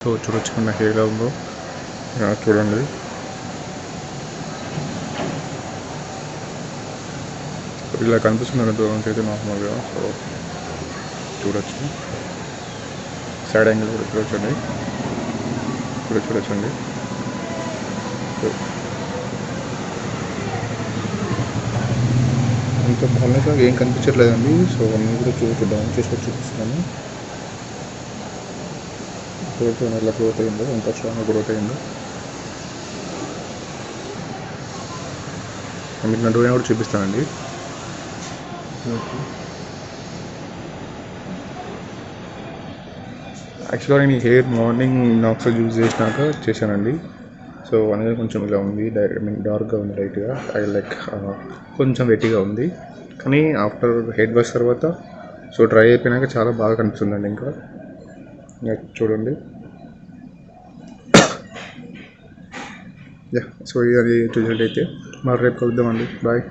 So చూడొచ్చు నాకు ఎలా ఉందో చూడండి. ఇలా కనిపిస్తుంది దూరం నుంచి అయితే నార్మల్గా. సో చూడొచ్చు, సైడ్ యాంగిల్ కూడా చూడొచ్చండి. చూడొచ్చండి. అంత బాగున్నాక ఏం కనిపించట్లేదండి. సో అన్నీ కూడా చూద్దాం, చూపిస్తున్నాను. చూడండి ఎలా గ్రోత్ అయిందో, ఎంత స్ట్రాంగ్గా గ్రోత్ అయిందో. మీకు నా డోర్ కూడా చూపిస్తానండి. యాక్చువల్గా నేను ఈ హెయిర్ మార్నింగ్ నాక్సల్ యూజ్ చేశానండి. సో అనేది కొంచెం ఇలా ఉంది, డార్క్గా ఉంది లైట్గా. ఐ లైక్ కొంచెం వెట్టిగా ఉంది. కానీ ఆఫ్టర్ హెడ్ వాష్ తర్వాత సో డ్రై అయిపోయినాక చాలా బాగా కనిపిస్తుందండి. ఇంకా చూడండి. సో ఇది రిజల్ట్ అయితే మరి రేపు కలుద్దామండి. బాయ్.